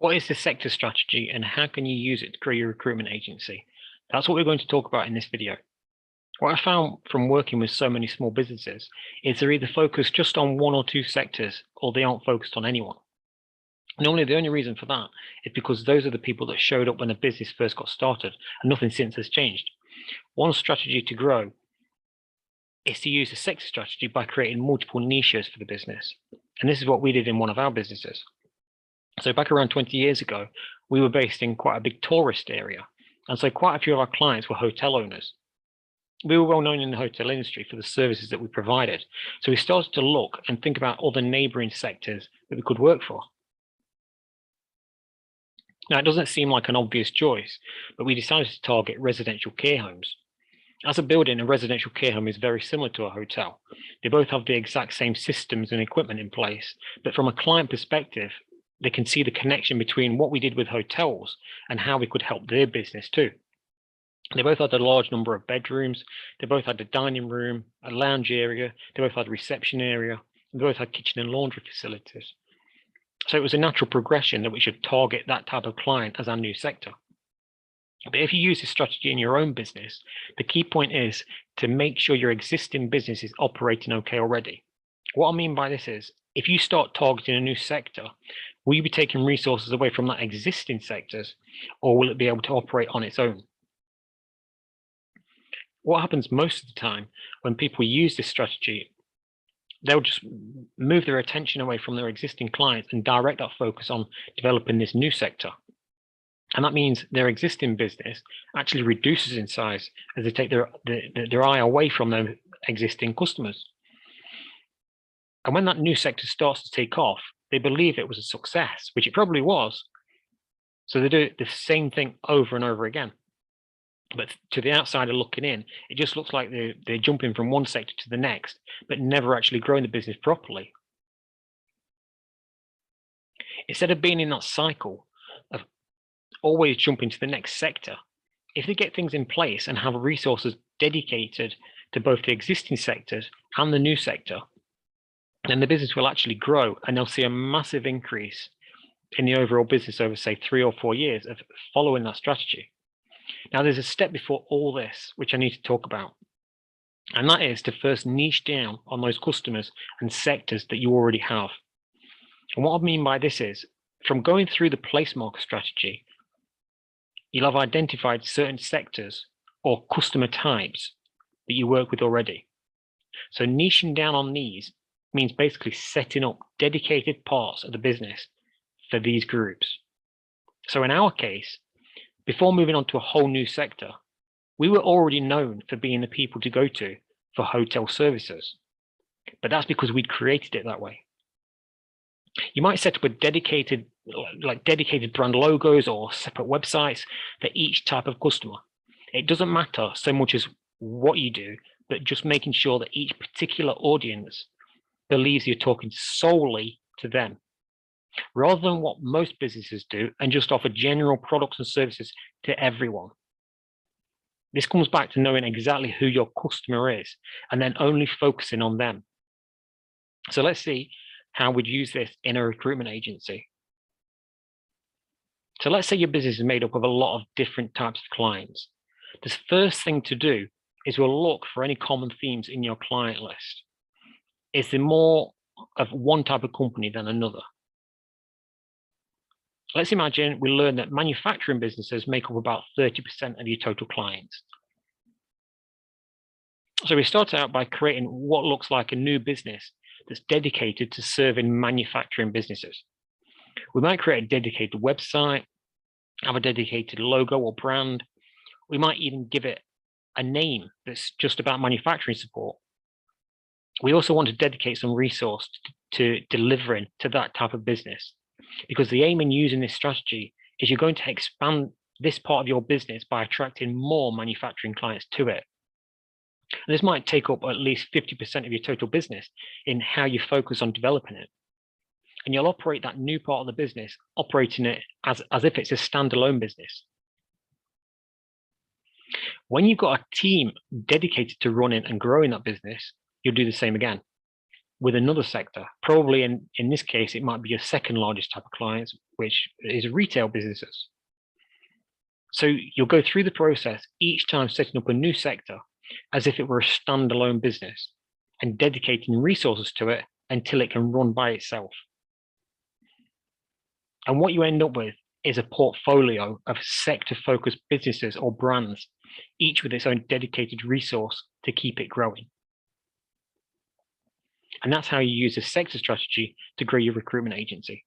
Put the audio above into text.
What is the sector strategy and how can you use it to grow your recruitment agency? That's what we're going to talk about in this video. What I found from working with so many small businesses is they're either focused just on one or two sectors or they aren't focused on anyone. Normally, the only reason for that is because those are the people that showed up when the business first got started and nothing since has changed. One strategy to grow is to use a sector strategy by creating multiple niches for the business. And this is what we did in one of our businesses. So back around 20 years ago, we were based in quite a big tourist area. And so quite a few of our clients were hotel owners. We were well known in the hotel industry for the services that we provided. So we started to look and think about other neighboring sectors that we could work for. Now, it doesn't seem like an obvious choice, but we decided to target residential care homes. As a building, a residential care home is very similar to a hotel. They both have the exact same systems and equipment in place, but from a client perspective, they can see the connection between what we did with hotels and how we could help their business too. They both had a large number of bedrooms. They both had a dining room, a lounge area. They both had a reception area. They both had kitchen and laundry facilities. So it was a natural progression that we should target that type of client as our new sector. But if you use this strategy in your own business, the key point is to make sure your existing business is operating okay already. What I mean by this is, if you start targeting a new sector, will you be taking resources away from that existing sectors, or will it be able to operate on its own? What happens most of the time when people use this strategy, they'll just move their attention away from their existing clients and direct that focus on developing this new sector. And that means their existing business actually reduces in size as they take their eye away from their existing customers. And when that new sector starts to take off, they believe it was a success, which it probably was. So they do the same thing over and over again. But to the outsider looking in, it just looks like they're jumping from one sector to the next, but never actually growing the business properly. Instead of being in that cycle of always jumping to the next sector, if they get things in place and have resources dedicated to both the existing sectors and the new sector, then the business will actually grow and they'll see a massive increase in the overall business over, say, 3 or 4 years of following that strategy. Now, there's a step before all this, which I need to talk about. And that is to first niche down on those customers and sectors that you already have. And what I mean by this is, from going through the place market strategy, you'll have identified certain sectors or customer types that you work with already. So niching down on these means basically setting up dedicated parts of the business for these groups. So in our case, before moving on to a whole new sector, we were already known for being the people to go to for hotel services, but that's because we'd created it that way. You might set up a dedicated brand logos or separate websites for each type of customer. It doesn't matter so much as what you do, but just making sure that each particular audience believes you're talking solely to them, rather than what most businesses do and just offer general products and services to everyone. This comes back to knowing exactly who your customer is and then only focusing on them. So let's see how we'd use this in a recruitment agency. So let's say your business is made up of a lot of different types of clients. The first thing to do is we'll look for any common themes in your client list. Is there more of one type of company than another? Let's imagine we learn that manufacturing businesses make up about 30% of your total clients. So we start out by creating what looks like a new business that's dedicated to serving manufacturing businesses. We might create a dedicated website, have a dedicated logo or brand. We might even give it a name that's just about manufacturing support. We also want to dedicate some resource to delivering to that type of business, because the aim in using this strategy is you're going to expand this part of your business by attracting more manufacturing clients to it. And this might take up at least 50% of your total business in how you focus on developing it. And you'll operate that new part of the business, operating it as if it's a standalone business. When you've got a team dedicated to running and growing that business, you'll do the same again. with another sector. Probably in this case, it might be your second largest type of clients, which is retail businesses. So you'll go through the process each time setting up a new sector as if it were a standalone business and dedicating resources to it until it can run by itself. And what you end up with is a portfolio of sector-focused businesses or brands, each with its own dedicated resource to keep it growing. And that's how you use a sector strategy to grow your recruitment agency.